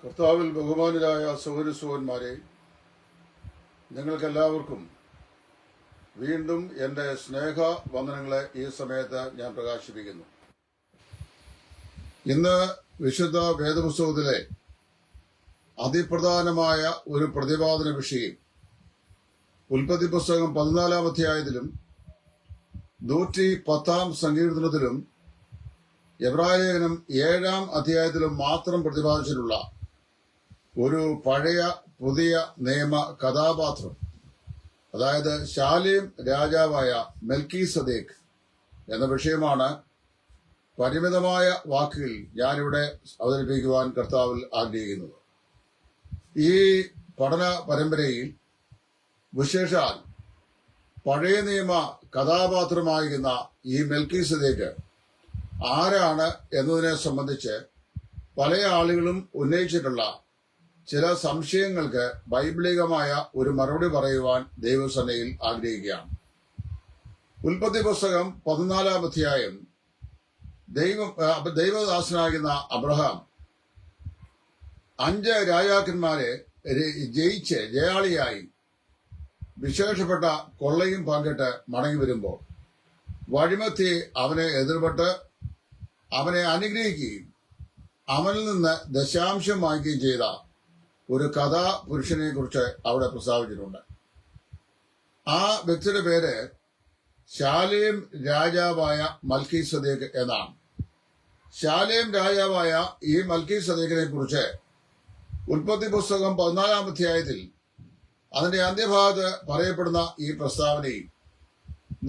കർത്താവിൽ ബഹുമാനരായ സഹോദരന്മാരെ, നിങ്ങൾക്കെല്ലാവർക്കും വീണ്ടും എൻ്റെ സ്നേഹ വന്ദനങ്ങളെ ഈ സമയത്ത് ഞാൻ പ്രകാശിപ്പിക്കുന്നു. ഇന്ന് വിശുദ്ധ വേദപുസ്തകത്തിലെ അതിപ്രധാനമായ ഒരു പ്രതിപാദന വിഷയം ഉൽപ്പത്തി പുസ്തകം 14-ാം അധ്യായത്തിലും 110-ാം സങ്കീർത്തനത്തിലും എബ്രായലേഖനം 7-ാം അധ്യായത്തിലും മാത്രം പ്രതിപാദിച്ചിട്ടുള്ള ഒരു പഴയ പുതിയ നിയമ കഥാപാത്രം, അതായത് ശാലേം രാജാവായ മെൽക്കീസദേക്ക് എന്ന വിഷയമാണ് പരിമിതമായ വാക്കുകൾ ഞാനിവിടെ അവതരിപ്പിക്കുവാൻ കർത്താവിൽ ആഗ്രഹിക്കുന്നത്. ഈ പഠന പരമ്പരയിൽ വിശേഷാൽ പഴയ നിയമ കഥാപാത്രമായിരുന്ന ഈ മെൽക്കീസദേക്ക് ആരാണ് എന്നതിനെ സംബന്ധിച്ച് പല ആളുകളും ഉന്നയിച്ചിട്ടുള്ള ചില സംശയങ്ങൾക്ക് ബൈബിളികമായ ഒരു മറുപടി പറയുവാൻ ദൈവസന്നയിൽ ആഗ്രഹിക്കുകയാണ്. ഉൽപ്പത്തി പുസ്തകം 14-ാം അധ്യായം ദൈവദാസനാകുന്ന അബ്രഹാം 5 രാജാക്കന്മാരെ ജയാളിയായി വിശേഷപ്പെട്ട കൊള്ളയും പങ്കിട്ട് മടങ്ങി വരുമ്പോൾ വഴിമധ്യേ അവനെ എതിർപ്പെട്ട് അവനെ അനുഗ്രഹിക്കുകയും അവനിൽ നിന്ന് ദശാംശം വാങ്ങിക്കുകയും ചെയ്ത ഒരു കഥാപുരുഷനെ കുറിച്ച് അവിടെ പ്രസ്താവിച്ചിട്ടുണ്ട്. ആ വ്യക്തിയുടെ പേര് ശാലേം രാജാവായ മൽക്കീസദേക്ക് എന്നാണ്. ശാലേം രാജാവായ ഈ മൽക്കീസദേക്കിനെ കുറിച്ച് ഉൽപ്പത്തി പുസ്തകം 14-ാം അധ്യായത്തിൽ അതിന്റെ അന്ത്യഭാഗത്ത് പറയപ്പെടുന്ന ഈ പ്രസ്താവനയും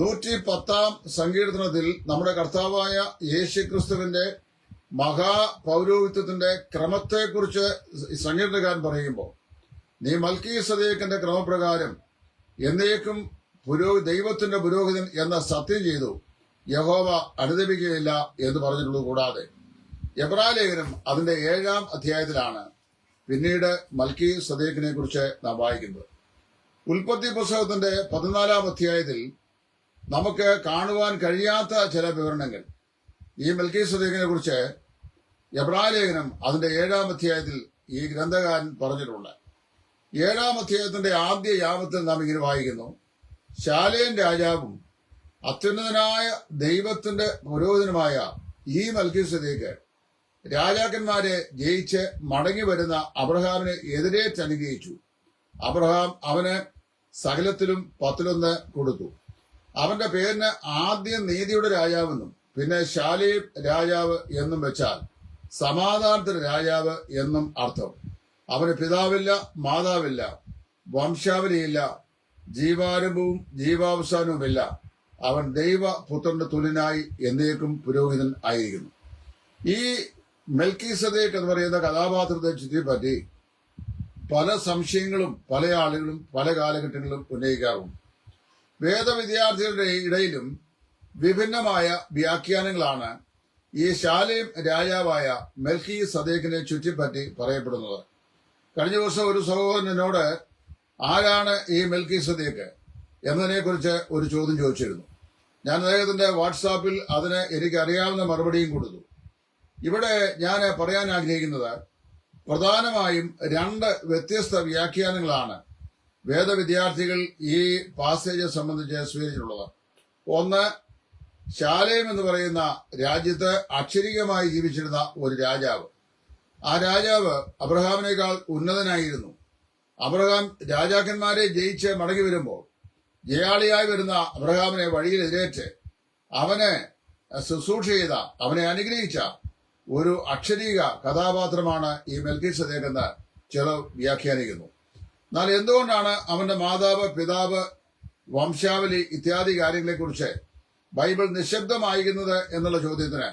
110-ാം സങ്കീർത്തനത്തിൽ നമ്മുടെ കർത്താവായ യേശുക്രിസ്തുവിന്റെ മഹാപൗരോഹിത്യത്തിന്റെ ക്രമത്തെക്കുറിച്ച് സങ്കീർത്തനക്കാരൻ പറയുമ്പോൾ, നീ മൽക്കീസദേക്കിന്റെ ക്രമപ്രകാരം എന്നേക്കും ദൈവത്തിന്റെ പുരോഹിതൻ എന്ന സത്യം ചെയ്തു, യഹോവ അനുദപിക്കുകയില്ല എന്ന് പറഞ്ഞിട്ടുള്ളത്. കൂടാതെ എബ്രായലേഖനം അതിന്റെ 7-ാം അധ്യായത്തിലാണ് പിന്നീട് മൽക്കീസദേക്കിനെ കുറിച്ച് നാം വായിക്കുന്നത്. ഉൽപ്പത്തി പുസ്തകത്തിന്റെ 14-ാം അധ്യായത്തിൽ നമുക്ക് കാണുവാൻ കഴിയാത്ത ചില വിവരണങ്ങൾ ഈ മൽക്കീസദേക്കിനെ കുറിച്ച് എബ്രായലേഖനം അതിന്റെ 7-ാം അധ്യായത്തിൽ ഈ ഗ്രന്ഥകാരൻ പറഞ്ഞിട്ടുണ്ട്. 7-ാം അധ്യായത്തിന്റെ ആദ്യ യാമത്തിൽ നാം ഇങ്ങനെ വായിക്കുന്നു: ശാലേം രാജാവും അത്യുന്നതനായ ദൈവത്തിന്റെ പുരോഹിതനുമായ ഈ മൽക്കീസദേക്ക് രാജാക്കന്മാരെ ജയിച്ച് മടങ്ങി വരുന്ന അബ്രഹാമിനെ എതിരേറ്റ് അനുഗ്രഹിച്ചു. അബ്രഹാം അവന് സകലത്തിലും 10-1 കൊടുത്തു. അവന്റെ പേരിന് ആദ്യം നീതിയുടെ രാജാവെന്നും പിന്നെ ശാലേം രാജാവ് എന്നും വെച്ചാൽ സമാധാനത്തിന്റെ രാജാവ് എന്നും അർത്ഥം. അവന് പിതാവില്ല, മാതാവില്ല, വംശാവലിയില്ല, ജീവാരംഭവും ജീവാവസാനവുമില്ല. അവൻ ദൈവപുത്രന്റെ തുല്യനായി എന്നേക്കും പുരോഹിതൻ ആയിരിക്കുന്നു. ഈ മെൽക്കീസദേക്ക് എന്ന് പറയുന്ന കഥാപാത്രത്തെ ചുറ്റിപ്പറ്റി പല സംശയങ്ങളും പല ആളുകളും പല കാലഘട്ടങ്ങളിലും ഉന്നയിക്കാറുണ്ട്. വേദവിദ്യാർത്ഥികളുടെ ഇടയിലും വിഭിന്നമായ വ്യാഖ്യാനങ്ങളാണ് ഈ ശാലേം രാജാവായ മെൽക്കീസദേക്കിനെ ചുറ്റിപ്പറ്റി പറയപ്പെടുന്നത്. കഴിഞ്ഞ ദിവസം ഒരു സഹോദരനോട് ആരാണ് ഈ മെൽക്കീസദേക്ക് എന്നതിനെക്കുറിച്ച് ഒരു ചോദ്യം ചോദിച്ചിരുന്നു. ഞാൻ അദ്ദേഹത്തിന്റെ വാട്സാപ്പിൽ അതിന് എനിക്കറിയാവുന്ന മറുപടിയും കൊടുത്തു. ഇവിടെ ഞാൻ പറയാൻ ആഗ്രഹിക്കുന്നത് പ്രധാനമായും 2 വ്യത്യസ്ത വ്യാഖ്യാനങ്ങളാണ് വേദവിദ്യാർത്ഥികൾ ഈ പാസേജ് സംബന്ധിച്ച് സ്വീകരിച്ചിട്ടുള്ളത്. ഒന്ന്, ശാലേം എന്ന് പറയുന്ന രാജ്യത്ത് അക്ഷരികമായി ജീവിച്ചിരുന്ന ഒരു രാജാവ്. ആ രാജാവ് അബ്രഹാമിനേക്കാൾ ഉന്നതനായിരുന്നു. അബ്രഹാം രാജാക്കന്മാരെ ജയിച്ച് മടങ്ങി വരുമ്പോൾ ജയാളിയായി വരുന്ന അബ്രഹാമിനെ വഴിയിൽ എതിരേറ്റ് അവനെ ശുശ്രൂഷ ചെയ്ത, അവനെ അനുഗ്രഹിച്ച ഒരു അക്ഷരീക കഥാപാത്രമാണ് ഈ മെൽക്കീസദേക്ക് എന്ന് ചിലർ വ്യാഖ്യാനിക്കുന്നു. എന്നാൽ എന്തുകൊണ്ടാണ് അവന്റെ മാതാവ്, പിതാവ്, വംശാവലി ഇത്യാദി കാര്യങ്ങളെക്കുറിച്ച് ബൈബിൾ നിശബ്ദമായിരിക്കുന്നത് എന്നുള്ള ചോദ്യത്തിന്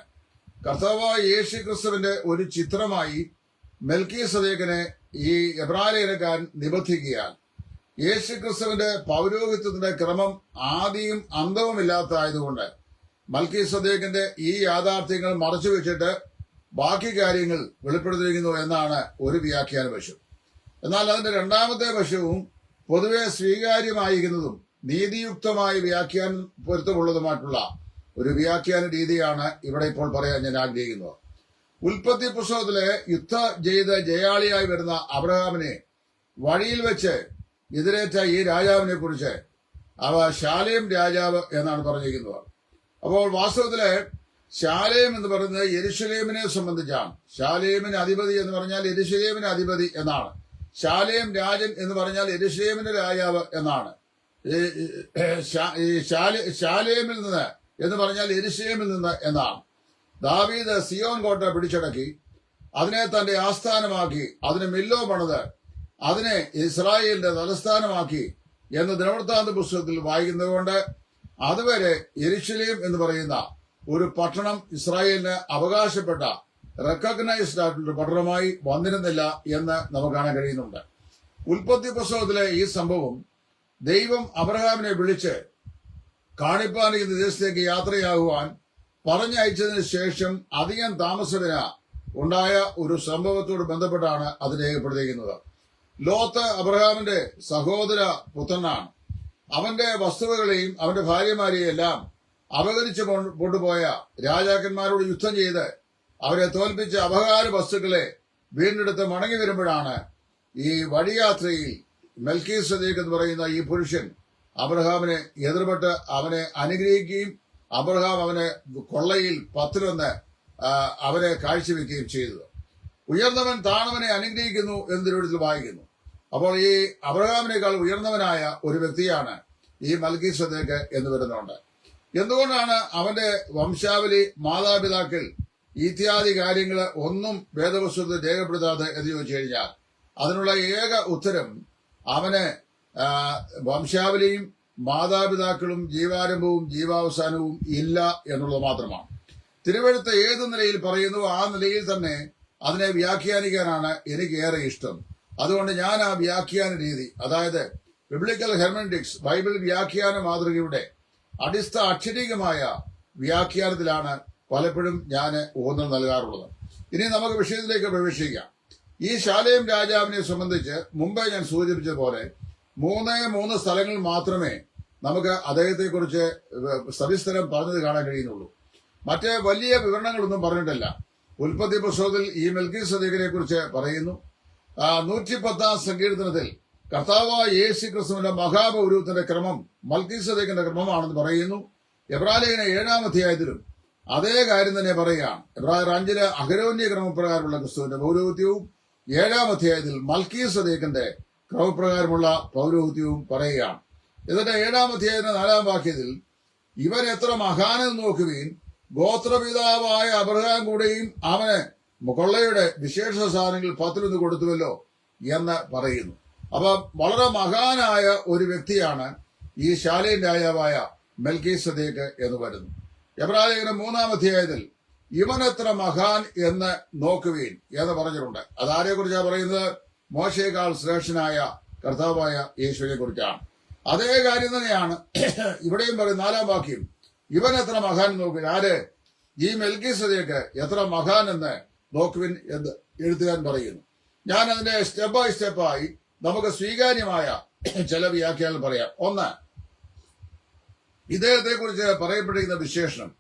കർത്താവായ യേശുക്രിസ്തുവിന്റെ ഒരു ചിത്രമായി മെൽക്കീസദേക്കിനെ ഈ എബ്രായലേഖനക്കാരൻ നിബന്ധിക്കുകയാൽ യേശുക്രിസ്തുവിന്റെ പൗരോഹിത്യത്തിന്റെ ക്രമം ആദിയും അന്തവുമില്ലാത്തതായതുകൊണ്ട് മൽക്കീസദേക്കിന്റെ ഈ യാഥാർത്ഥ്യങ്ങൾ മറച്ചുവെച്ചിട്ട് ബാക്കി കാര്യങ്ങൾ വെളിപ്പെടുത്തിയിരിക്കുന്നു എന്നാണ് ഒരു വ്യാഖ്യാന വശം. എന്നാൽ അതിന്റെ 2ാമത്തെ വശവും പൊതുവെ സ്വീകാര്യമായിരിക്കുന്നതും നീതിയുക്തമായ വ്യാഖ്യാനം പൊരുത്തമുള്ളതുമായിട്ടുള്ള ഒരു വ്യാഖ്യാന രീതിയാണ് ഇവിടെ ഇപ്പോൾ പറയാൻ ഞാൻ ആഗ്രഹിക്കുന്നത്. ഉൽപ്പത്തി പുസ്തകത്തിലെ യുദ്ധം ചെയ്ത് ജയാളിയായി വരുന്ന അബ്രഹാമിനെ വഴിയിൽ വെച്ച് എതിരേറ്റ ഈ രാജാവിനെ കുറിച്ച് ശാലേം രാജാവ് എന്നാണ് പറഞ്ഞിരിക്കുന്നത്. അപ്പോൾ വാസ്തവത്തില് ശാലേം എന്ന് പറയുന്നത് യെരുശലേമിനെ സംബന്ധിച്ചാണ്. ശാലേമിന് അധിപതി എന്ന് പറഞ്ഞാൽ യെരുശലേമിന് അധിപതി എന്നാണ്. ശാലേം രാജൻ എന്ന് പറഞ്ഞാൽ യെരുശലേമിന്റെ രാജാവ് എന്നാണ്. ശാലേമിൽ നിന്ന് എന്ന് പറഞ്ഞാൽ യെരുശലേമിൽ നിന്ന് എന്നാണ്. ദാവീദ് സിയോൻ കോട്ട പിടിച്ചടക്കി അതിനെ തന്റെ ആസ്ഥാനമാക്കി അതിന് മില്ലോ പണിത് അതിനെ ഇസ്രായേലിന്റെ തലസ്ഥാനമാക്കി എന്ന് ദിനവൃത്താന്ത പുസ്തകത്തിൽ വായിക്കുന്നതുകൊണ്ട് അതുവരെ യെരുശലേം എന്ന് പറയുന്ന ഒരു പട്ടണം ഇസ്രായേലിന് അവകാശപ്പെട്ട റെക്കഗ്നൈസ്ഡ് ആയിട്ടുള്ള പട്ടണമായി വന്നിരുന്നില്ല എന്ന് നമുക്ക് കാണാൻ കഴിയുന്നുണ്ട്. ഉൽപ്പത്തി പുസ്തകത്തിലെ ഈ സംഭവം ദൈവം അബ്രഹാമിനെ വിളിച്ച് കാണിപ്പാൻ ഈ ദേശത്തേക്ക് യാത്രയാകുവാൻ പറഞ്ഞയച്ചതിന് ശേഷം അധികം താമസവിന ഉണ്ടായ ഒരു സംഭവത്തോട് ബന്ധപ്പെട്ടാണ് അത് രേഖപ്പെടുത്തിയിരിക്കുന്നത്. ലോത്ത് അബ്രഹാമിന്റെ സഹോദര പുത്രനാണ്. അവന്റെ വസ്തുവകളെയും അവന്റെ ഭാര്യമാരെയും എല്ലാം അപഹരിച്ചു കൊണ്ടുപോയ രാജാക്കന്മാരോട് യുദ്ധം ചെയ്ത് അവരെ തോൽപ്പിച്ച അപകാര വസ്തുക്കളെ വീണ്ടെടുത്ത് മടങ്ങി വരുമ്പോഴാണ് ഈ വഴിയാത്രയിൽ മെൽക്കീസദേക്ക് എന്ന് പറയുന്ന ഈ പുരുഷൻ അബ്രഹാമിനെ എതിർപ്പെട്ട് അവനെ അനുഗ്രഹിക്കുകയും അബ്രഹാം അവനെ കൊള്ളയിൽ 10 അവരെ കാഴ്ചവെക്കുകയും ചെയ്തത്. ഉയർന്നവൻ താണവനെ അനുഗ്രഹിക്കുന്നു എന്ന് തിരുവചനത്തിൽ വായിക്കുന്നു. അപ്പോൾ ഈ അബ്രഹാമിനേക്കാൾ ഉയർന്നവനായ ഒരു വ്യക്തിയാണ് ഈ മൽക്കീസദേക്ക് എന്ന് വരുന്നുണ്ട്. എന്തുകൊണ്ടാണ് അവന്റെ വംശാവലി, മാതാപിതാക്കൾ ഇത്യാദി കാര്യങ്ങൾ ഒന്നും വേദപുസ്തകത്തിൽ രേഖപ്പെടുത്താതെ എന്ന് ചോദിച്ചു കഴിഞ്ഞാൽ അതിനുള്ള ഏക ഉത്തരം അവന് വംശാവലിയും മാതാപിതാക്കളും ജീവാരംഭവും ജീവാവസാനവും ഇല്ല എന്നുള്ളത് മാത്രമാണ്. തിരുവെഴുത്ത് ഏത് നിലയിൽ പറയുന്നു ആ നിലയിൽ തന്നെ അതിനെ വ്യാഖ്യാനിക്കാനാണ് എനിക്ക് ഏറെ ഇഷ്ടം. അതുകൊണ്ട് ഞാൻ ആ വ്യാഖ്യാന രീതി, അതായത് ബിബ്ലിക്കൽ ഹെർമനറ്റിക്സ്, ബൈബിൾ വ്യാഖ്യാന മാതൃകയുടെ അക്ഷരികമായ വ്യാഖ്യാനത്തിലാണ് പലപ്പോഴും ഞാൻ ഊന്നൽ നൽകാറുള്ളത്. ഇനി നമുക്ക് വിഷയത്തിലേക്ക് പ്രവേശിക്കാം. ഈ ശാലേം രാജാവിനെ സംബന്ധിച്ച് മുമ്പേ ഞാൻ സൂചിപ്പിച്ചതുപോലെ 3 സ്ഥലങ്ങളിൽ മാത്രമേ നമുക്ക് അദ്ദേഹത്തെക്കുറിച്ച് സവിസ്തരം പറഞ്ഞത് കാണാൻ കഴിയുന്നുള്ളൂ. മറ്റ് വലിയ വിവരണങ്ങളൊന്നും പറഞ്ഞിട്ടില്ല. ഉൽപ്പത്തി പുസ്തകത്തിൽ ഈ മെൽക്കീസദേക്കിനെ കുറിച്ച് പറയുന്നു. 110 സങ്കീർത്തനത്തിൽ കർത്താവായ യേശു ക്രിസ്തുവിന്റെ മഹാപൗരത്വത്തിന്റെ ക്രമം മൽക്കീസദേക്കിന്റെ ക്രമമാണെന്ന് പറയുന്നു. എബ്രായലേഖന 7-ാം അധ്യായത്തിലും അതേ കാര്യം തന്നെ പറയുകയാണ്. എബ്രായർ 5 അഹരോന്യ ക്രമപ്രകാരമുള്ള ക്രിസ്തുവിന്റെ പൗരോഹിത്യവും 7-ാം അധ്യായത്തിൽ മൽക്കീസദേക്കിന്റെ ക്രമപ്രകാരമുള്ള പൗരോഹിത്യവും പറയുകയാണ്. എന്നിട്ട് 7-ാം അധ്യായത്തിന്റെ 4-ാം വാക്യത്തിൽ ഇവൻ എത്ര മഹാനെന്ന് നോക്കുവീൻ, ഗോത്രപിതാവായ അബ്രഹാം കൂടെയും അവന് കൊള്ളയുടെ വിശേഷ സാധനങ്ങൾ 10 കൊടുത്തുവല്ലോ എന്ന് പറയുന്നു. അപ്പൊ വളരെ മഹാനായ ഒരു വ്യക്തിയാണ് ഈ ശാലേം രാജാവായ മെൽക്കീസദേക്ക് എന്ന് വരുന്നു. എബ്രായലേഖനം 3-ാം അധ്യായത്തിൽ ഇവൻ എത്ര മഹാൻ എന്ന് നോക്കുവീൻ എന്ന് പറഞ്ഞിട്ടുണ്ട്. അതാരെ കുറിച്ചാണ് പറയുന്നത്? മോശയേക്കാൾ ശ്രേഷ്ഠനായ കർത്താവായ യേശുവിനെ കുറിച്ചാണ്. അതേ കാര്യം തന്നെയാണ് ഇവിടെയും പറയും. 4-ാം വാക്യം ഇവൻ എത്ര മഹാൻ നോക്കുവിൻ. ആര്? ഈ മെൽക്കീസദേക്ക് എത്ര മഹാൻ എന്ന് നോക്കുവിൻ എന്ന് എഴുത്തുകാരൻ പറയുന്നു. ഞാൻ അതിന്റെ സ്റ്റെപ്പ് ബൈ സ്റ്റെപ്പായി നമുക്ക് സ്വീകാര്യമായ ചില വ്യാഖ്യാനങ്ങൾ പറയാം. 1, ഇദ്ദേഹത്തെ കുറിച്ച് പറയപ്പെട്ടിരിക്കുന്ന വിശേഷണം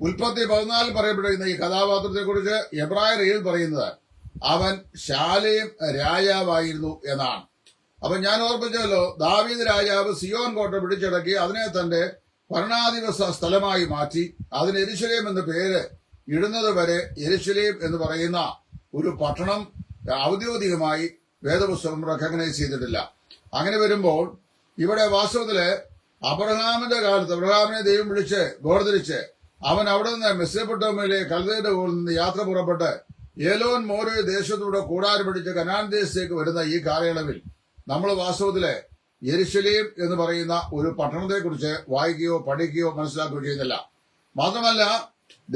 ഉൽപ്പത്തി 14 പറയപ്പെട്ടിരിക്കുന്ന ഈ കഥാപാത്രത്തെ കുറിച്ച് എബ്രായർ 7 പറയുന്നത് അവൻ ശാലേം രാജാവായിരുന്നു എന്നാണ്. അപ്പൊ ഞാൻ ഓർപ്പിച്ചല്ലോ, ദാവീദ് രാജാവ് സിയോൻ കോട്ട പിടിച്ചടക്കി അതിനെ തന്റെ ഭരണാധിപ സ്ഥലമായി മാറ്റി അതിന് യെരുശലേം എന്ന പേര് ഇടുന്നത് വരെ യെരുശലേം എന്ന് പറയുന്ന ഒരു പട്ടണം ഔദ്യോഗികമായി വേദപുസ്തകം റെക്കഗ്നൈസ് ചെയ്തിട്ടില്ല. അങ്ങനെ വരുമ്പോൾ ഇവിടെ വാസ്തവത്തില് അബ്രഹാമിന്റെ കാലത്ത് അബ്രഹാമിനെ ദൈവം വിളിച്ച് വേർതിരിച്ച് അവൻ അവിടെ നിന്ന് മെസ്സപ്പൊട്ടേമിയയിലെ കൽദയുടെ ഊരിൽ നിന്ന് യാത്ര പുറപ്പെട്ട് ഏലോൻ മോരെ ദേശത്തൂടെ കൂടാരം പിടിച്ച് കനാൻ ദേശത്തേക്ക് വരുന്ന ഈ കാലയളവിൽ നമ്മൾ വാസ്തവത്തില് യെരുശലേം എന്ന് പറയുന്ന ഒരു പട്ടണത്തെക്കുറിച്ച് വായിക്കുകയോ പഠിക്കുകയോ മനസ്സിലാക്കുകയോ ചെയ്യുന്നില്ല. മാത്രമല്ല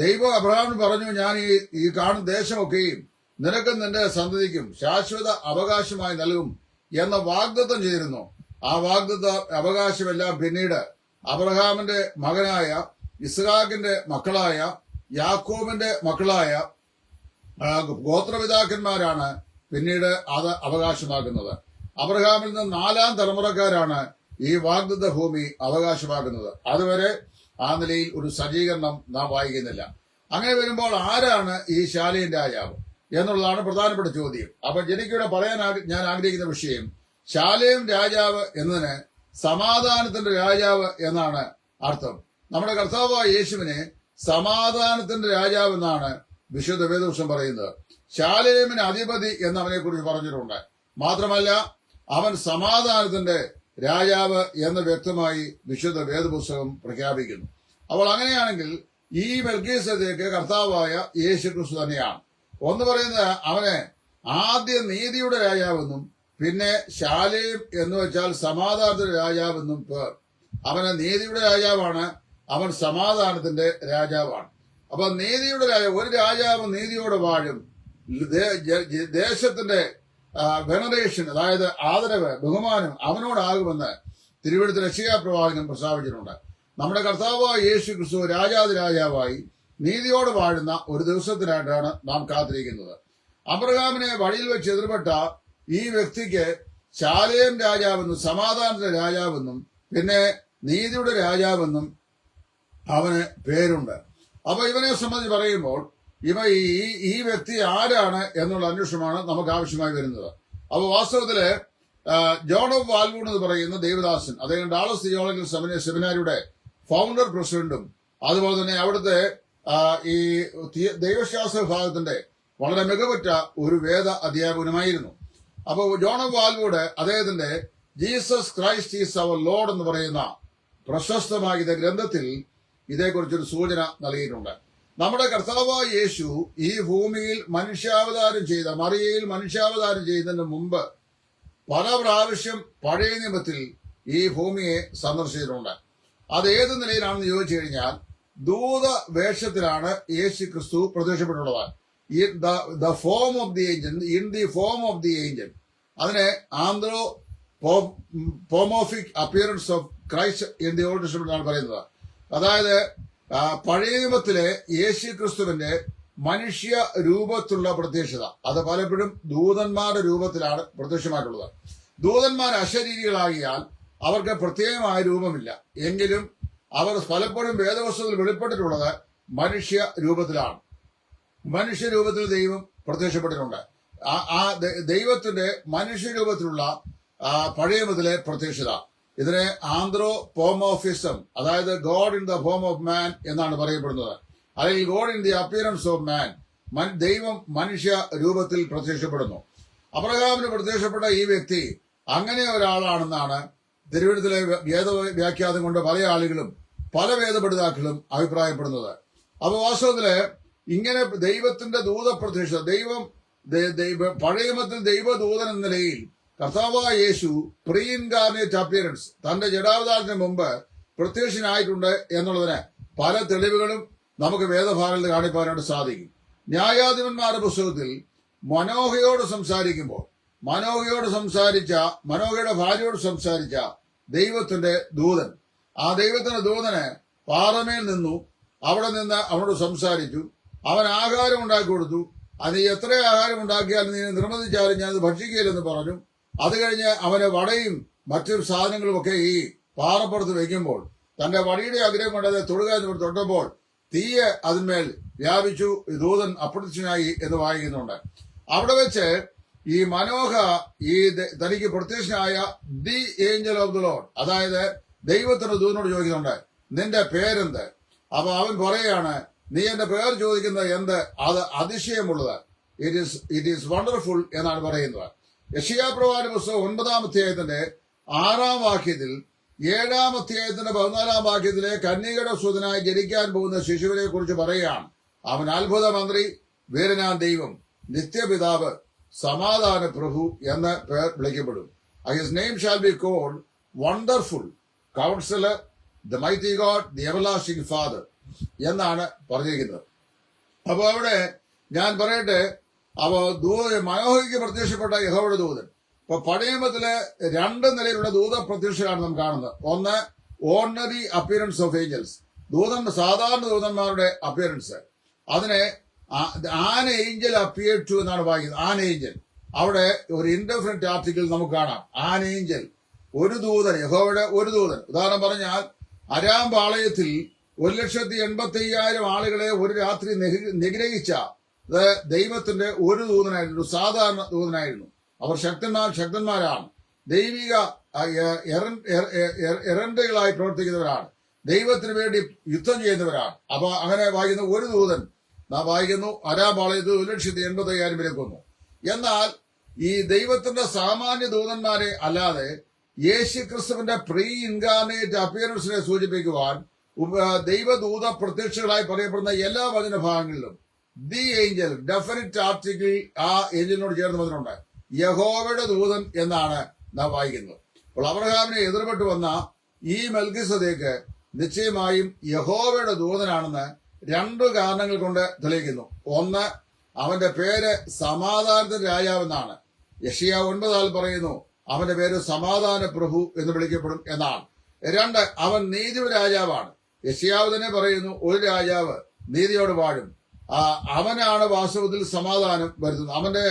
ദൈവം അബ്രഹാമിന് പറഞ്ഞു, ഞാൻ ഈ കാണുന്ന ദേശമൊക്കെയും നിനക്കും നിന്റെ സന്തതിക്കും ശാശ്വത അവകാശമായി നൽകും എന്ന വാഗ്ദത്തം ചെയ്തിരുന്നു. ആ വാഗ്ദത്ത അവകാശമെല്ലാം പിന്നീട് അബ്രഹാമിന്റെ മകനായ ഇസ്ഹാക്കിന്റെ മക്കളായ യാക്കോബിന്റെ മക്കളായ ഗോത്രപിതാക്കന്മാരാണ് പിന്നീട് അത് അവകാശമാക്കുന്നത്. അബ്രഹാമിൽ നിന്ന് 4-ാം തലമുറക്കാരാണ് ഈ വാഗ്ദത്ത ഭൂമി അവകാശമാക്കുന്നത്. അതുവരെ ആ നിലയിൽ ഒരു സജ്ജീകരണം നാം വായിക്കുന്നില്ല. അങ്ങനെ വരുമ്പോൾ ആരാണ് ഈ ശാലേം രാജാവ് എന്നുള്ളതാണ് പ്രധാനപ്പെട്ട ചോദ്യം. അപ്പൊ എനിക്കിവിടെ പറയാൻ ഞാൻ ആഗ്രഹിക്കുന്ന വിഷയം, ശാലേം രാജാവ് എന്നതിന് സമാധാനത്തിന്റെ രാജാവ് എന്നാണ് അർത്ഥം. നമ്മുടെ കർത്താവായ യേശുവിനെ സമാധാനത്തിന്റെ രാജാവ് എന്നാണ് വിശുദ്ധ വേദപുസ്തകം പറയുന്നത്. ശാലേമിന് അധിപതി എന്ന് അവനെ കുറിച്ച് പറഞ്ഞിട്ടുണ്ട്. മാത്രമല്ല അവൻ സമാധാനത്തിന്റെ രാജാവ് എന്ന് വ്യക്തമായി വിശുദ്ധ വേദപുസ്തകം പ്രഖ്യാപിക്കുന്നു. അപ്പോൾ അങ്ങനെയാണെങ്കിൽ ഈ മെൽക്കീസേദെക്ക് കർത്താവായ യേശു ക്രിസ്തു തന്നെയാണ്. ഒന്ന് പറയുന്നത് അവനെ ആദ്യ നീതിയുടെ രാജാവെന്നും പിന്നെ ശാലേം എന്ന് വെച്ചാൽ സമാധാനത്തിന്റെ രാജാവെന്നും പേർ. അവന് നീതിയുടെ രാജാവാണ്, അവൻ സമാധാനത്തിന്റെ രാജാവാണ്. അപ്പൊ നീതിയുടെ രാജാവ്, ഒരു രാജാവ് നീതിയോടെ വാഴും, ദേശത്തിന്റെ വെനറേഷൻ, അതായത് ആദരവ് ബഹുമാനം അവനോടാകുമെന്ന് തിരുവെഴുത്തിൽ യെശയ്യാ പ്രവാചകൻ പ്രസ്താവിച്ചിട്ടുണ്ട്. നമ്മുടെ കർത്താവായ യേശു ക്രിസ്തു രാജാവായി നീതിയോട് വാഴുന്ന ഒരു ദിവസത്തിനായിട്ടാണ് നാം കാത്തിരിക്കുന്നത്. അബ്രഹാമിനെ വഴിയിൽ വെച്ച് എതിർപ്പെട്ട ഈ വ്യക്തിക്ക് ശാലേം രാജാവെന്നും സമാധാനത്തിന്റെ രാജാവെന്നും പിന്നെ നീതിയുടെ രാജാവെന്നും അവന് പേരുണ്ട്. അപ്പൊ ഇവനെ സംബന്ധിച്ച് പറയുമ്പോൾ ഈ വ്യക്തി ആരാണ് എന്നുള്ള അന്വേഷണമാണ് നമുക്ക് ആവശ്യമായി വരുന്നത്. അപ്പൊ വാസ്തവത്തില് ജോൺ ഓഫ് വാൽവൂൺ എന്ന് പറയുന്ന ദേവദാസൻ, അദ്ദേഹം ഡാളസ് തിയോളജിക്കൽ സെമിനാരിയുടെ ഫൗണ്ടർ പ്രസിഡന്റും അതുപോലെ തന്നെ അവിടുത്തെ ഈ ദൈവശാസ്ത്ര വിഭാഗത്തിന്റെ വളരെ മികവുറ്റ ഒരു വേദ അധ്യാപകനുമായിരുന്നു. അപ്പോൾ ജോൺ ഓഫ് വാൽവൂഡ് അദ്ദേഹത്തിന്റെ Jesus Christ is our Lord എന്ന് പറയുന്ന പ്രശസ്തമായ ഗ്രന്ഥത്തിൽ ഇതേക്കുറിച്ചൊരു സൂചന നൽകിയിട്ടുണ്ട്. നമ്മുടെ കർത്താവായ യേശു ഈ ഭൂമിയിൽ മറിയയിൽ മനുഷ്യാവതാരം ചെയ്യുന്നതിന് മുമ്പ് പല പ്രാവശ്യം പഴയ നിയമത്തിൽ ഈ ഭൂമിയെ സന്ദർശിച്ചിട്ടുണ്ട്. അത് ഏത് നിലയിലാണെന്ന് ചോദിച്ചു കഴിഞ്ഞാൽ ദൂത വേഷത്തിലാണ് യേശു ക്രിസ്തു പ്രത്യക്ഷപ്പെട്ടുള്ളത്. The form of the angel, in the form of the angel, അതിനെ പോമോഫിക് appearance of Christ in the Old Testament ആണ് പറയുന്നത്. അതായത് പഴയ നിയമത്തിലെ യേശു ക്രിസ്തുവിന്റെ മനുഷ്യ രൂപത്തിലുള്ള പ്രത്യക്ഷത അത് പലപ്പോഴും ദൂതന്മാരുടെ രൂപത്തിലാണ് പ്രത്യക്ഷമായിട്ടുള്ളത്. ദൂതന്മാർ അശരീരികളാകിയാൽ അവർക്ക് പ്രത്യേകമായ രൂപമില്ല, എങ്കിലും അവർ പലപ്പോഴും വേദപുസ്തകത്തിൽ വെളിപ്പെട്ടിട്ടുള്ളത് മനുഷ്യ രൂപത്തിലാണ്. മനുഷ്യരൂപത്തിൽ ദൈവം പ്രത്യക്ഷപ്പെട്ടിട്ടുണ്ട്. ആ ദൈവത്തിന്റെ മനുഷ്യരൂപത്തിലുള്ള പഴയ നിയമത്തിലെ പ്രത്യക്ഷത ഇതിനെ ആന്ത്രോപോമോഫിസം, അതായത് God in the form of മാൻ എന്നാണ് പറയപ്പെടുന്നത്. അല്ലെങ്കിൽ God in the appearance of മാൻ, ദൈവം മനുഷ്യ രൂപത്തിൽ പ്രത്യക്ഷപ്പെടുന്നു. അബ്രഹാമിന് പ്രത്യക്ഷപ്പെട്ട ഈ വ്യക്തി അങ്ങനെ ഒരാളാണെന്നാണ് തിരുവഴുത്തിലെ വ്യാഖ്യാനം കൊണ്ട് പല ആളുകളും പല വേദപഠിതാക്കളും അഭിപ്രായപ്പെടുന്നത്. അപ്പൊ വാസ്തവത്തില് ഇങ്ങനെ ദൈവത്തിന്റെ ദൂതപ്രത്യക്ഷത, പഴയ നിയമത്തിൽ ദൈവദൂതൻ എന്ന നിലയിൽ കർത്താവായ യേശു പ്രീ ഇൻകാർണേറ്റ് അപ്പിയറൻസ് തന്റെ ജഡാവതാരത്തിന് മുമ്പ് പ്രത്യക്ഷനായിട്ടുണ്ട് എന്നുള്ളതിന് പല തെളിവുകളും നമുക്ക് വേദഭാഗങ്ങളിൽ കാണിക്കാനായിട്ട് സാധിക്കും. ന്യായാധിപന്മാരുടെ പുസ്തകത്തിൽ മനോഹയോട് മനോഹയുടെ ഭാര്യയോട് സംസാരിച്ച ദൈവത്തിന്റെ ദൂതൻ, ആ ദൈവത്തിന്റെ ദൂതന് പാറമേൽ നിന്നു, അവിടെ നിന്ന് അവനോട് സംസാരിച്ചു. അവൻ ആഹാരം ഉണ്ടാക്കി കൊടുത്തു. അത് എത്ര ആഹാരം ഉണ്ടാക്കിയാലും നീ നിർബന്ധിച്ചാലും ഞാനത് ഭക്ഷിക്കുകയില്ലെന്ന് പറഞ്ഞു. അത് കഴിഞ്ഞ് അവന് വടയും മറ്റു സാധനങ്ങളുമൊക്കെ ഈ പാറപ്പുറത്ത് വെക്കുമ്പോൾ തന്റെ വടിയുടെ ആഗ്രഹം കൊണ്ട് അത് തൊട്ടപ്പോൾ തീയെ അതിന്മേൽ വ്യാപിച്ചു, ദൂതൻ അപ്രത്യക്ഷനായി എന്ന് വായിക്കുന്നുണ്ട്. അവിടെ വെച്ച് ഈ മനോഹ ഈ തനിക്ക് പ്രത്യക്ഷനായ the angel of the Lord, അതായത് ദൈവത്തിന്റെ ദൂതനോട് ചോദിക്കുന്നുണ്ട്, നിന്റെ പേരെന്ത്? അപ്പൊ അവൻ പറയാണ്, നീ എന്റെ പേർ ചോദിക്കുന്നത് എന്ത്? അത് അതിശയമുള്ളത്, ഇറ്റ് ഈസ് വണ്ടർഫുൾ എന്നാണ് പറയുന്നത്. യെശയ്യാ പ്രവാചക പുസ്തകം 9-ാം അധ്യായത്തിന്റെ 6-ാം വാക്യത്തിൽ 7-ാം അധ്യായത്തിന്റെ 14-ാം വാക്യത്തിലെ കന്യകയുടെ സുതനായി ജനിക്കാൻ പോകുന്ന ശിശുവിനെ കുറിച്ച് പറയുകയാണ്. അവൻ അത്ഭുത മന്ത്രി, വീരനാം ദൈവം, നിത്യപിതാവ്, സമാധാന പ്രഭു എന്ന പേർ വിളിക്കപ്പെടും. His name shall be called wonderful counsellor, the mighty God, the everlasting father എന്നാണ് പറഞ്ഞിരിക്കുന്നത്. അപ്പൊ അവിടെ ഞാൻ പറയട്ടെ, അപ്പോ മനോഹയ്ക്ക് പ്രത്യക്ഷപ്പെട്ട യഹോവയുടെ ദൂതൻ. ഇപ്പൊ പഴയ നിയമത്തിലെ 2 നിലയിലുള്ള ദൂത പ്രത്യക്ഷമാണ് നാം കാണുന്നത്. ഒന്ന്, ഓർഡിനറി അപ്പിയറൻസ് ഓഫ് ഏഞ്ചൽസ്, സാധാരണ ദൂതന്മാരുടെ അപ്പിയറൻസ്. അതിനെ ആൻ ഏഞ്ചൽ അപ്പിയർ ടു എന്നാണ് വായിക്കുന്നത്. ആൻ ഏഞ്ചൽ, അവിടെ ഒരു ഇൻഡെഫിനിറ്റ് ആർട്ടിക്കിൾ നമുക്ക് കാണാം. ആൻ ഏഞ്ചൽ, ഒരു ദൂതൻ, യഹോവയുടെ ഒരു ദൂതൻ. ഉദാഹരണം പറഞ്ഞാൽ അരാം പാളയത്തിൽ 1,85,000 ആളുകളെ ഒരു രാത്രി നിഗ്രഹിച്ച ദൈവത്തിന്റെ ഒരു ദൂതനായിരുന്നു, ഒരു സാധാരണ ദൂതനായിരുന്നു. അവർ ശക്തന്മാരാണ്, ദൈവിക എറണ്ടുകളായി പ്രവർത്തിക്കുന്നവരാണ്, ദൈവത്തിന് വേണ്ടി യുദ്ധം ചെയ്യുന്നവരാണ്. അപ്പൊ അങ്ങനെ വായിക്കുന്ന ഒരു ദൂതൻ നാം വായിക്കുന്നു അരാപാളയത്ത് 1,85,000 പേരെ കൊന്നു. എന്നാൽ ഈ ദൈവത്തിന്റെ സാമാന്യ ദൂതന്മാരെ അല്ലാതെ യേശു ക്രിസ്തുവിന്റെ പ്രീ ഇൻകാർണേറ്റ് അപ്പിയറൻസിനെ സൂചിപ്പിക്കുവാൻ ദൈവദൂത പ്രത്യക്ഷങ്ങളായി പറയപ്പെടുന്ന എല്ലാ വചനഭാഗങ്ങളിലും ദി ഏഞ്ചൽ ഡെഫിനിറ്റ് ആർട്ടിക്കിൾ ആ ഏഞ്ചലിനോട് ചേർന്ന് വന്നിട്ടുണ്ട്. യഹോവയുടെ ദൂതൻ എന്നാണ് നാം വായിക്കുന്നത്. അപ്പോൾ അബ്രഹാമിനെ എതിർപ്പെട്ട് വന്ന ഈ മെൽക്കിസദേക്ക് നിശ്ചയമായും യഹോവയുടെ ദൂതനാണെന്ന് 2 കാരണങ്ങൾ കൊണ്ട് തെളിയിക്കുന്നു. ഒന്ന്, അവന്റെ പേര് സമാധാനത്തിന്റെ രാജാവെന്നാണ്. യെശയ്യാവ് 9 പറയുന്നു അവന്റെ പേര് സമാധാന പ്രഭു എന്ന് വിളിക്കപ്പെടും എന്നാണ്. 2, അവൻ നീതിയുടെ രാജാവാണ്. യെശയ്യാവ് തന്നെ പറയുന്നു ഒരു രാജാവ് നീതിയോട് വാഴും, അവനാണ് വാസ്തവത്തിൽ സമാധാനം വരുത്തുന്നത്. അവന്റെ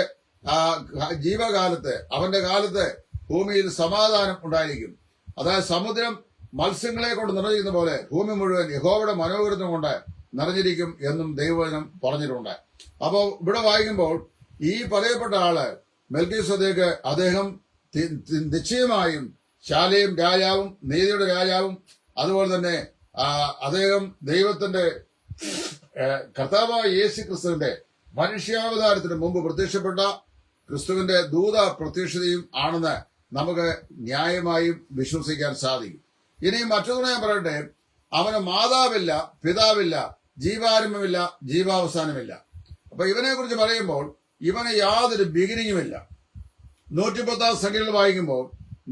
ജീവകാലത്ത്, അവന്റെ കാലത്ത് ഭൂമിയിൽ സമാധാനം ഉണ്ടായിരിക്കും. അതായത് സമുദ്രം മത്സ്യങ്ങളെ കൊണ്ട് നിറഞ്ഞിരിക്കുന്ന പോലെ ഭൂമി മുഴുവൻ യഹോവയുടെ മനോഹരത്വം കൊണ്ട് നിറഞ്ഞിരിക്കും എന്നും ദൈവവചനം പറഞ്ഞിട്ടുണ്ട്. അപ്പോ ഇവിടെ വായിക്കുമ്പോൾ ഈ പറയപ്പെട്ട ആള് മെൽക്കിസദേക്ക് അദ്ദേഹം നിശ്ചയമായും ശാലയും രാജാവും നീതിയുടെ രാജാവും അതുപോലെ തന്നെ അദ്ദേഹം ദൈവത്തിന്റെ കർത്താവായ യേശു ക്രിസ്തുവിന്റെ മനുഷ്യാവതാരത്തിന് മുമ്പ് പ്രത്യക്ഷപ്പെട്ട ക്രിസ്തുവിന്റെ ദൂത പ്രത്യക്ഷതയും ആണെന്ന് നമുക്ക് ന്യായമായും വിശ്വസിക്കാൻ സാധിക്കും. ഇനി മറ്റൊന്ന് ഞാൻ പറയട്ടെ, അവന് മാതാവില്ല, പിതാവില്ല, ജീവാരംഭമില്ല, ജീവാവസാനമില്ല. അപ്പൊ ഇവനെ കുറിച്ച് പറയുമ്പോൾ ഇവന് യാതൊരു ബിഗിനിങ്ങുമില്ല. 110 സംഖ്യകൾ വായിക്കുമ്പോൾ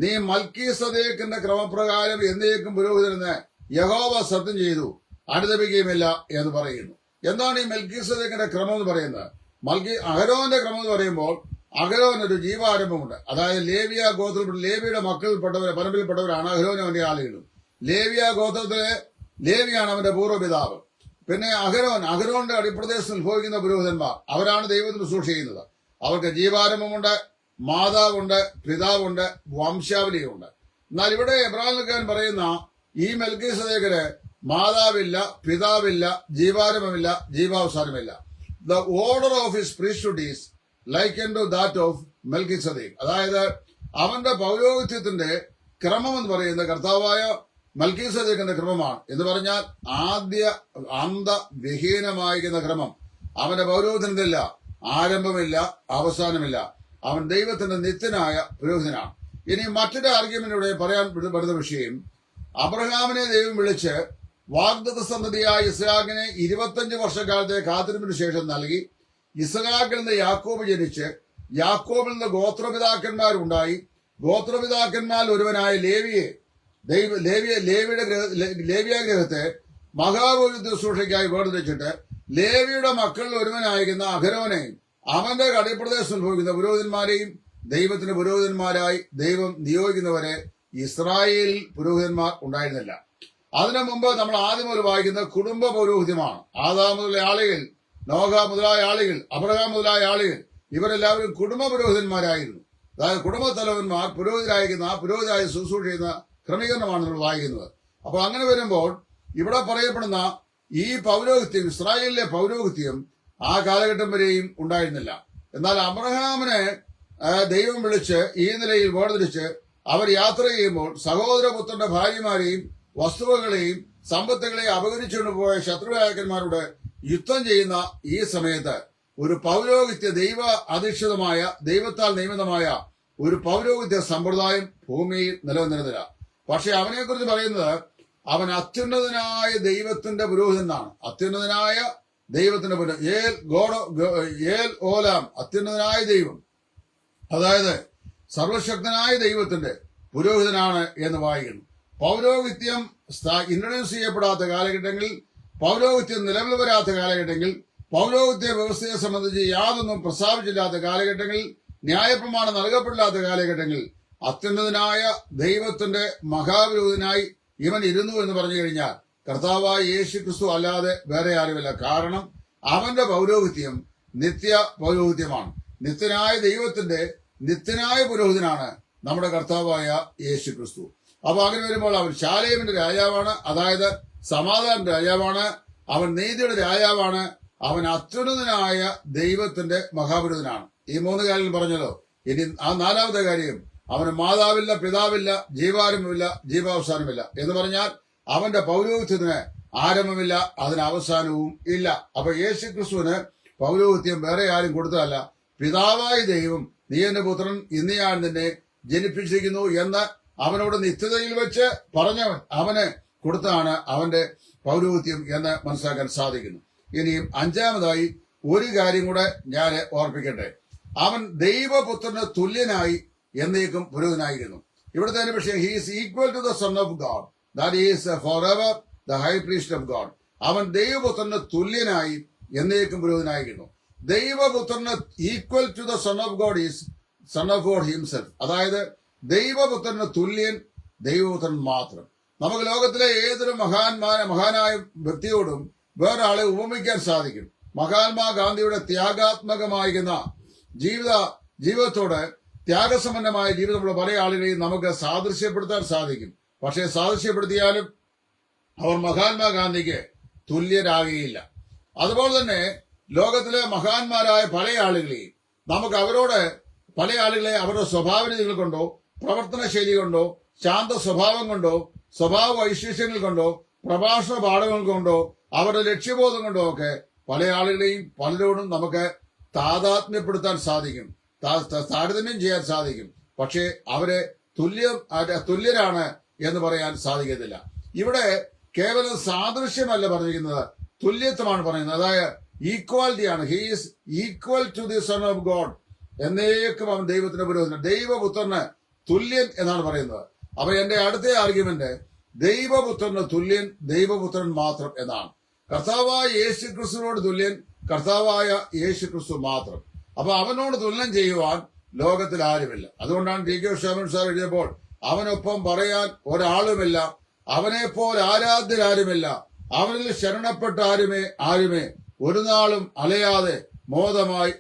നീ മൽക്കീസദേക്കിന്റെ ക്രമപ്രകാരം എന്നേക്കും പുരോഹിതനെന്ന് യഹോവ സത്യം ചെയ്തു, അനുദപിക്കുകയുമില്ല എന്ന് പറയുന്നു. എന്താണ് ഈ മെൽക്കീസദേക്കിന്റെ ക്രമം എന്ന് പറയുന്നത്? അഹരോന്റെ ക്രമം എന്ന് പറയുമ്പോൾ അഹരോന് ഒരു ജീവാരംഭമുണ്ട്. അതായത് ലേവിയ ഗോത്രത്തിൽ ലേവിയുടെ മക്കളിൽപ്പെട്ടവരെ പരമ്പിൽപ്പെട്ടവരാണ് അഹരോനും അവന്റെ ആളുകളും. ലേവിയ ഗോത്രത്തിലെ ലേവിയാണ് അവന്റെ പൂർവ്വപിതാവ്. പിന്നെ അഹരോന്റെ അടിപ്രദേശത്ത് ഉത്ഭവിക്കുന്ന പുരോഹിതന്മാർ, അവരാണ് ദൈവത്തിന് ശുശ്രൂഷ ചെയ്യുന്നത്. അവർക്ക് ജീവാരംഭമുണ്ട്, മാതാവുണ്ട്, പിതാവുണ്ട്, വംശാവലിയുണ്ട്. എന്നാൽ ഇവിടെ എബ്രാഹിം പറയുന്ന ഈ മെൽക്കീസദേക്കിന് മാതാവില്ല, പിതാവില്ല, ജീവാരംഭമില്ല, ജീവാവസാനമില്ല. The order of his priesthood is liken to that of Melchizedek. അതായത് അവന്റെ പൗരോഹിത്യത്തിന്റെ ക്രമം എന്ന് പറയുന്നത് കർത്താവായ മൽക്കീസദേക്കിന്റെ ക്രമമാണ്. എന്ന് പറഞ്ഞാൽ ആദ്യ അന്തവിഹീനമായിരിക്കുന്ന ക്രമം. അവന്റെ പൗരോഹിത്യത്തിനില്ല ആരംഭമില്ല, അവസാനമില്ല. അവൻ ദൈവത്തിന്റെ നിത്യനായ പുരോഹിതനാണ്. ഇനി മറ്റൊരു ആർഗ്യുമെന്റ് ഇവിടെ പറയാൻ വരുന്ന വിഷയം, അബ്രഹാമിനെ ദൈവം വിളിച്ച് വാഗ്ദത്ത സന്തതിയായ ഇസ്ഹാക്കിനെ 25 വർഷക്കാലത്തെ കാത്തിരിപ്പിന് ശേഷം നൽകി. ഇസ്ഹാക്കിൽ നിന്ന് യാക്കോബ് ജനിച്ച് യാക്കോബിൽ നിന്ന് ഗോത്രപിതാക്കന്മാരുണ്ടായി. ഗോത്രപിതാക്കന്മാരിൽ ഒരുവനായ ലേവിയാഗ്രഹത്തെ മഹാപുരോഹിത ശുശ്രൂഷയ്ക്കായി വേർതിരിച്ചിട്ട് ലേവിയുടെ മക്കളിൽ ഒരുവനായിരിക്കുന്ന അഹരോനെയും അവന്റെ കടിപ്രദേശം ഉത്ഭവിക്കുന്ന പുരോഹിതന്മാരെയും ദൈവത്തിന് പുരോഹിതന്മാരായി ദൈവം നിയോഗിക്കുന്നവരെ ഇസ്രായേലിൽ പുരോഹിതന്മാർ ഉണ്ടായിരുന്നില്ല. അതിനു മുമ്പ് നമ്മൾ ആദ്യം മുതൽ വായിക്കുന്ന കുടുംബ പൗരോഹിത്യമാണ്. ആദാം മുതലായ ആളുകൾ, നോഹ മുതലായ ആളുകൾ, അബ്രഹാം മുതലായ ആളുകൾ, ഇവരെല്ലാവരും കുടുംബ പുരോഹിതന്മാരായിരുന്നു. അതായത് കുടുംബ തലവന്മാർ പുരോഹിതരായിരിക്കുന്ന പുരോഹിതരായി ശുശ്രൂഷ ചെയ്യുന്ന ക്രമീകരണമാണ് നമ്മൾ വായിക്കുന്നത്. അപ്പോൾ അങ്ങനെ വരുമ്പോൾ ഇവിടെ പറയപ്പെടുന്ന ഈ പൗരോഹിത്യം, ഇസ്രായേലിലെ പൗരോഹിത്യം ആ കാലഘട്ടം വരെയും ഉണ്ടായിരുന്നില്ല. എന്നാൽ അബ്രഹാമിനെ ദൈവം വിളിച്ച് ഈ നിലയിൽ വേർതിരിച്ച് അവർ യാത്ര ചെയ്യുമ്പോൾ സഹോദരപുത്രന്റെ ഭാര്യമാരെയും വസ്തുവകളെയും സമ്പത്തുകളെയും അപകരിച്ചുകൊണ്ട് പോയ ശത്രുരാജാക്കന്മാരോട് യുദ്ധം ചെയ്യുന്ന ഈ സമയത്ത് ഒരു പൗരോഹിത്യ ദൈവ അധിഷ്ഠിതമായ ദൈവത്താൽ നിയമിതമായ ഒരു പൗരോഹിത്യ സമ്പ്രദായം ഭൂമിയിൽ നിലനിന്നിരുന്നില്ല. പക്ഷെ അവനെക്കുറിച്ച് പറയുന്നത് അവൻ അത്യുന്നതനായ ദൈവത്തിന്റെ പുരോഹിതനാണ്. അത്യുന്നതനായ ദൈവത്തിന്റെ ഏൽ ഓലാം, അത്യുന്നതനായ ദൈവം, അതായത് സർവശക്തനായ ദൈവത്തിന്റെ പുരോഹിതനാണ് എന്ന് വായിക്കുന്നു. പൗരോഹിത്യം ഇൻട്രൊഡ്യൂസ് ചെയ്യപ്പെടാത്ത കാലഘട്ടങ്ങളിൽ, പൗരോഹിത്യം നിലവിൽ വരാത്ത കാലഘട്ടങ്ങളിൽ, പൗരോഹിത്യ വ്യവസ്ഥയെ സംബന്ധിച്ച് യാതൊന്നും പ്രസ്താവിച്ചില്ലാത്ത കാലഘട്ടങ്ങളിൽ, ന്യായപ്രമാണം നൽകപ്പെടില്ലാത്ത കാലഘട്ടങ്ങളിൽ അത്യുന്നതനായ ദൈവത്തിന്റെ മഹാപുരോഹിതനായി ഇവൻ ഇരുന്നു എന്ന് പറഞ്ഞു കഴിഞ്ഞാൽ കർത്താവായ യേശു ക്രിസ്തു അല്ലാതെ വേറെ ആരുമില്ല. കാരണം അവന്റെ പൗരോഹിത്യം നിത്യ പൗരോഹിത്യമാണ്. നിത്യനായ ദൈവത്തിന്റെ നിത്യനായ പുരോഹിതനാണ് നമ്മുടെ കർത്താവായ യേശു ക്രിസ്തു. അപ്പൊ അങ്ങനെ വരുമ്പോൾ അവൻ ശാലേമിന്റെ രാജാവാണ്, അതായത് സമാധാന രാജാവാണ്, അവൻ നീതിയുടെ രാജാവാണ്, അവൻ അത്യുന്നതനായ ദൈവത്തിന്റെ മഹാപുരുഷനാണ്. ഈ 3 കാര്യങ്ങൾ പറഞ്ഞല്ലോ. ഇനി ആ 4ാമത്തെ കാര്യം, അവന് മാതാവില്ല, പിതാവില്ല, ജീവാരംഭമില്ല, ജീവാവസാനമില്ല എന്ന് പറഞ്ഞാൽ അവന്റെ പൗരോഹിത്യത്തിന് ആരംഭമില്ല, അതിന് അവസാനവും ഇല്ല. അപ്പൊ യേശു ക്രിസ്തുവിന് പൗരോഹിത്യം വേറെ ആരും കൊടുത്തതല്ല. പിതാവായ ദൈവം നീ എന്റെ പുത്രൻ, ഇന്ന് ഞാൻ നിന്നെ ജനിപ്പിച്ചിരിക്കുന്നു എന്ന് അവനോട് നിത്യതയിൽ വെച്ച് പറഞ്ഞവൻ അവന് കൊടുത്താണ് അവന്റെ പൗരോഹിത്യം എന്ന് മനസ്സിലാക്കാൻ സാധിക്കുന്നു. ഇനിയും 5ാമതായി ഒരു കാര്യം കൂടെ ഞാൻ ഓർപ്പിക്കട്ടെ. അവൻ ദൈവപുത്രന് തുല്യനായി എന്നേക്കും പുരോഹിതനായിരുന്നു. ഇവിടുത്തെ വിഷയം, he is equal to the son of God, that is for ever the high priest of God. അവൻ ദൈവപുത്രന് തുല്യനായി എന്നേക്കും പുരോഹിതനായിരുന്നു. ദൈവപുത്രന് equal to the son of God is son of God himself. അതായത് ദൈവപുത്രന് തുല്യൻ ദൈവപുത്രൻ മാത്രം. നമുക്ക് ലോകത്തിലെ ഏതൊരു മഹാനായ വ്യക്തിയോടും വേറൊരാളെ ഉപമിക്കാൻ സാധിക്കും. മഹാത്മാഗാന്ധിയുടെ ത്യാഗാത്മകമായിരുന്ന ജീവിതത്തോട്, ത്യാഗസമ്പന്നമായ ജീവിതമുള്ള പല ആളുകളെയും നമുക്ക് സാദൃശ്യപ്പെടുത്താൻ സാധിക്കും. പക്ഷേ സാദൃശ്യപ്പെടുത്തിയാലും അവർ മഹാത്മാഗാന്ധിക്ക് തുല്യരാകുകയില്ല. അതുപോലെ തന്നെ ലോകത്തിലെ മഹാന്മാരായ പല ആളുകളെയും നമുക്ക് പല ആളുകളെ അവരുടെ സ്വഭാവരീതികൾ കൊണ്ടോ, പ്രവർത്തന ശൈലി കൊണ്ടോ, ശാന്ത സ്വഭാവം കൊണ്ടോ, സ്വഭാവ വൈശിഷ്ട്യങ്ങൾ കൊണ്ടോ, പ്രഭാഷണ പാഠങ്ങൾ കൊണ്ടോ, അവരുടെ ലക്ഷ്യബോധം കൊണ്ടോ ഒക്കെ പല ആളുകളെയും പലരോടും നമുക്ക് താതാത്മ്യപ്പെടുത്താൻ സാധിക്കും, താരതമ്യം ചെയ്യാൻ സാധിക്കും. പക്ഷേ അവരെ തുല്യരാണ് എന്ന് പറയാൻ സാധിക്കത്തില്ല. ഇവിടെ കേവലം സാദൃശ്യമല്ല പറഞ്ഞിരിക്കുന്നത്, തുല്യത്വമാണ് പറയുന്നത്. അതായത് ഈക്വാലിറ്റിയാണ്. He is equal to the son of God. എന്നേക്കും അവൻ ദൈവത്തിന്റെ പുരോഹിതൻ, ദൈവപുത്രന് തുല്യൻ എന്നാണ് പറയുന്നത്. അപ്പൊ എന്റെ അടുത്ത ആർഗ്യുമെന്റ്, ദൈവപുത്രന് തുല്യൻ ദൈവപുത്രൻ മാത്രം എന്നാണ്. കർത്താവായ യേശു ക്രിസ്തുവിനോട് തുല്യൻ കർത്താവായ യേശു ക്രിസ്തു മാത്രം. അപ്പൊ അവനോട് തുല്യം ചെയ്യുവാൻ ലോകത്തിൽ ആരുമില്ല. അതുകൊണ്ടാണ് ടി കെ ശോഭൻ സാർ എഴുതിയപ്പോൾ അവനൊപ്പം പറയാൻ ഒരാളുമില്ല, അവനെപ്പോലെ ആരാധ്യരാരുമില്ല, അവനിൽ ശരണപ്പെട്ട ആരുമേ ഒരു നാളും അലയാതെ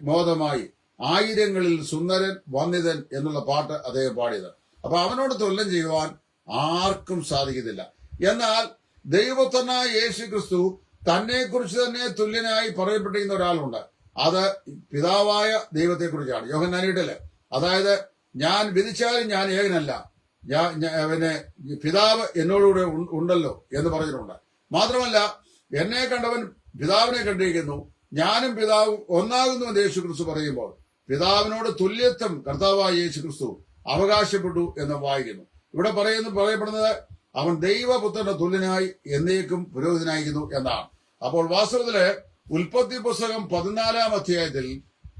മോദമായി ആയിരങ്ങളിൽ സുന്ദരൻ വന്നിതൻ എന്നുള്ള പാട്ട് അദ്ദേഹം പാടിയത്. അപ്പൊ അവനോട് തുല്യം ചെയ്യുവാൻ ആർക്കും സാധിക്കത്തില്ല. എന്നാൽ ദൈവപുത്രനായ യേശു ക്രിസ്തു തന്നെ കുറിച്ച് തന്നെ തുല്യനായി പറയപ്പെട്ടിരുന്ന ഒരാളുണ്ട്. അത് പിതാവായ ദൈവത്തെക്കുറിച്ചാണ്. യോഹന്നാൻ 8 അതായത് ഞാൻ വിധിച്ചാലും ഞാൻ ഏകനല്ല, പിന്നെ പിതാവ് എന്നോടുകൂടെ ഉണ്ടല്ലോ എന്ന് പറഞ്ഞിട്ടുണ്ട്. മാത്രമല്ല എന്നെ കണ്ടവൻ പിതാവിനെ കണ്ടിരിക്കുന്നു, ഞാനും പിതാവും ഒന്നാകുന്നു എന്ന് യേശു ക്രിസ്തു പറയുമ്പോൾ പിതാവിനോട് തുല്യത്വം കർത്താവായ യേശു ക്രിസ്തു അവകാശപ്പെട്ടു എന്ന് വായിക്കുന്നു. ഇവിടെ പറയപ്പെടുന്നത് അവൻ ദൈവപുത്രന്റെ തുല്യനായി എന്നേക്കും പുരോഹിതനായിരുന്നു എന്നാണ്. അപ്പോൾ വാസ്തവത്തില് ഉൽപ്പത്തി പുസ്തകം 14-ാം അധ്യായത്തിൽ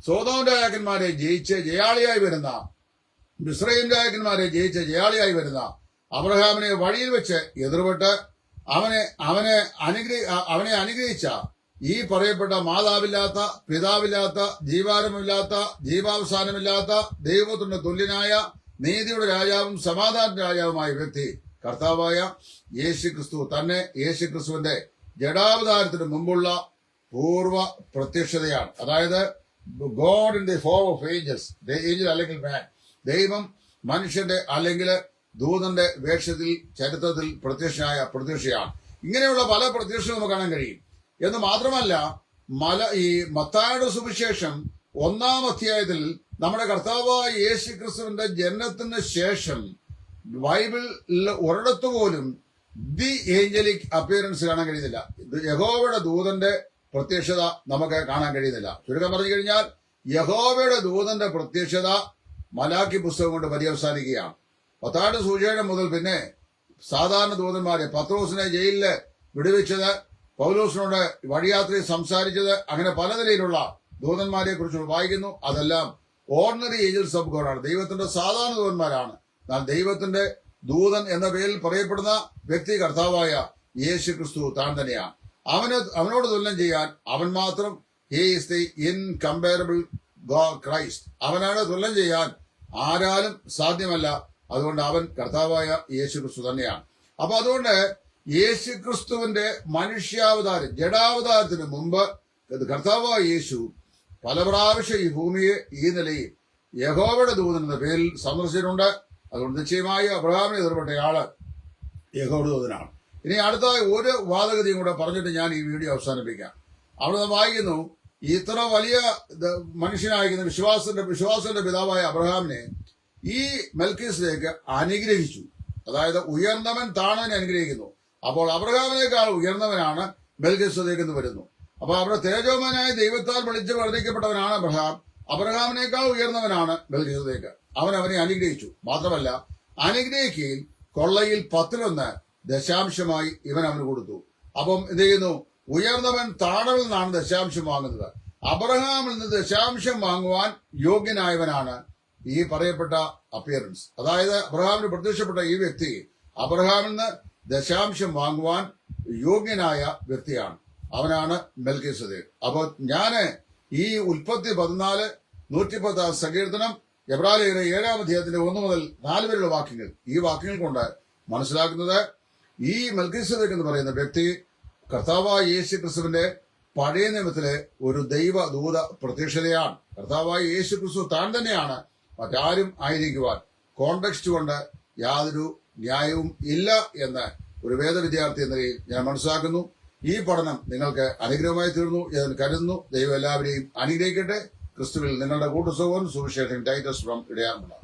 സോദോം രാജാക്കന്മാരെ ജയിച്ച് ജയാളിയായി വരുന്ന, മിസ്രയീം രാജാക്കന്മാരെ ജയിച്ച് ജയാളിയായി വരുന്ന അബ്രഹാമിനെ വഴിയിൽ വെച്ച് എതിർപെട്ട് അവനെ അനുഗ്രഹിച്ച ഈ പറയപ്പെട്ട മാതാവില്ലാത്ത, പിതാവില്ലാത്ത, ജീവാരമില്ലാത്ത, ജീവാവസാനമില്ലാത്ത ദൈവപുത്രന്റെ തുല്യനായ നീതിയുടെ രാജാവും സമാധാന രാജാവുമായ വ്യക്തി കർത്താവായ യേശു ക്രിസ്തു തന്നെ യേശു ക്രിസ്തുവിന്റെ ജഡാവതാരത്തിന് മുമ്പുള്ള പൂർവ്വ പ്രത്യക്ഷതയാണ്. അതായത് God in the form of angels, angel അല്ലെങ്കിൽ മാൻ, ദൈവം മനുഷ്യന്റെ അല്ലെങ്കിൽ ദൂതന്റെ വേഷത്തിൽ ചരിത്രത്തിൽ പ്രത്യക്ഷയാണ്. ഇങ്ങനെയുള്ള പല പ്രത്യക്ഷവും നമുക്ക് കാണാൻ കഴിയും. എന്ന് മാത്രമല്ല ഈ മത്തായിയുടെ സുവിശേഷം 1-ാം അധ്യായത്തിൽ നമ്മുടെ കർത്താവായ യേശു ക്രിസ്തുവിന്റെ ജനനത്തിന് ശേഷം ബൈബിളിൽ ഒരിടത്തു പോലും ദി ഏഞ്ചലിക് അപ്പിയറൻസ് കാണാൻ കഴിയുന്നില്ല. യഹോവയുടെ ദൂതന്റെ പ്രത്യക്ഷത നമുക്ക് കാണാൻ കഴിയുന്നില്ല. ചുരുക്കം പറഞ്ഞു കഴിഞ്ഞാൽ യഹോവയുടെ ദൂതന്റെ പ്രത്യക്ഷത മലാക്കി പുസ്തകം കൊണ്ട് പര്യവസാനിക്കുകയാണ്. മത്തായിയുടെ സുവിശേഷം മുതൽ പിന്നെ സാധാരണ ദൂതന്മാരെ, പത്രോസിനെ ജയിലില് വിടുവിച്ചത്, പൗലോസിനോട് വഴിയാത്രയിൽ സംസാരിച്ചത്, അങ്ങനെ പല നിലയിലുള്ള ദൂതന്മാരെ കുറിച്ച് വായിക്കുന്നു. അതെല്ലാം ഓർഡിനറി ഏഞ്ചൽസ് ഓഫ് ഗോഡ് ആണ്, ദൈവത്തിന്റെ സാധാരണ ദൂതന്മാരാണ്. എന്നാൽ ദൈവത്തിന്റെ ദൂതൻ എന്ന പേരിൽ പറയപ്പെടുന്ന വ്യക്തി കർത്താവായ യേശു ക്രിസ്തു താൻ തന്നെയാണ്. അവനോട് തുല്യം ചെയ്യാൻ അവൻ മാത്രം, he is the incomparable Christ, അവനാണ് തുല്യം ചെയ്യാൻ ആരാലും സാധ്യമല്ല. അതുകൊണ്ട് അവൻ കർത്താവായ യേശു ക്രിസ്തു തന്നെയാണ്. അപ്പൊ അതുകൊണ്ട് യേശു ക്രിസ്തുവിന്റെ മനുഷ്യാവതാരം, ജഡാവതാരത്തിന് മുമ്പ് കർത്താവായ യേശു പല പ്രാവശ്യം ഈ ഭൂമിയെ ഈ നിലയിൽ യഹോവയുടെ ദൂതൻ എന്ന പേരിൽ സന്ദർശിച്ചിട്ടുണ്ട്. അതുകൊണ്ട് നിശ്ചയമായി അബ്രഹാമിനെ എതിർപ്പെട്ടയാള് യഹോവയുടെ ദൂതനാണ്. ഇനി അടുത്തതായി ഒരു വാദഗതിയും കൂടെ പറഞ്ഞിട്ട് ഞാൻ ഈ വീഡിയോ അവസാനിപ്പിക്കാം. അവിടെ വായിക്കുന്നു, ഇത്ര വലിയ മനുഷ്യനായിരിക്കുന്ന വിശ്വാസത്തിന്റെ പിതാവായ അബ്രഹാമിനെ ഈ മെൽക്കീസേദെക്ക് അനുഗ്രഹിച്ചു. അതായത് ഉയർന്നവൻ താണവനെ അനുഗ്രഹിക്കുന്നു. അപ്പോൾ അബ്രഹാമിനേക്കാൾ ഉയർന്നവനാണ് മെൽക്കീസേദെക്ക് എന്ന് വരുന്നു. അപ്പൊ അവിടെ തേജോമനായ ദൈവത്താൽ വിളിച്ച് വർദ്ധിക്കപ്പെട്ടവനാണ് അബ്രഹാം. അബ്രഹാമിനേക്കാൾ ഉയർന്നവനാണ് മെൽക്കീസേദെക്ക്. അവനെ അനുഗ്രഹിച്ചു. മാത്രമല്ല, അനുഗ്രഹിക്കുകയിൽ കൊള്ളയിൽ 10 ദശാംശമായി അവന് കൊടുത്തു. അപ്പം എന്ത് ചെയ്യുന്നു? ഉയർന്നവൻ താണവിൽ നിന്നാണ് ദശാംശം വാങ്ങുന്നത്. അബ്രഹാമിൽ നിന്ന് ദശാംശം വാങ്ങുവാൻ യോഗ്യനായവനാണ് ഈ പറയപ്പെട്ട അപ്പിയറൻസ്. അതായത് അബ്രഹാമിന് പ്രത്യക്ഷപ്പെട്ട ഈ വ്യക്തി അബ്രഹാമിൽ നിന്ന് ദശാംശം വാങ്ങുവാൻ യോഗ്യനായ വ്യക്തിയാണ്. അവനാണ് മെൽക്കീസേദെക്ക്. അപ്പോൾ ഞാന് ഈ ഉൽപ്പത്തി 14:110 സങ്കീർത്തനം, എബ്രായരുടെ 7-ാം അധ്യായത്തിന്റെ 1 മുതൽ 4 വരെയുള്ള വാക്യങ്ങൾ, ഈ വാക്യങ്ങൾ കൊണ്ട് മനസ്സിലാക്കുന്നത് ഈ മെൽക്കീസേദെക്ക് എന്ന് പറയുന്ന വ്യക്തി കർത്താവായ യേശു ക്രിസ്തുവിന്റെ പഴയ നിയമത്തിലെ ഒരു ദൈവദൂത പ്രത്യക്ഷതയാണ്. കർത്താവായ യേശു ക്രിസ്തു താൻ തന്നെയാണ്, മറ്റാരും ആയിരിക്കുവാൻ കോണ്ടെക്സ്റ്റ് കൊണ്ട് യാതൊരു ന്യായവും ഇല്ല എന്ന് ഒരു വേദവിദ്യാർത്ഥി എന്ന നിലയിൽ ഞാൻ മനസ്സിലാക്കുന്നു. ഈ പഠനം നിങ്ങൾക്ക് അനുഗ്രഹമായി തീർന്നു എന്ന് കരുതുന്നു. ദൈവം എല്ലാവരെയും അനുഗ്രഹിക്കട്ടെ. ക്രിസ്തുവിൽ നിങ്ങളുടെ കൂട്ടുസഹോദരൻ സുവിശേഷൻ ടൈറ്റസ് ഫ്രം ഇടയാറുമുള്ള.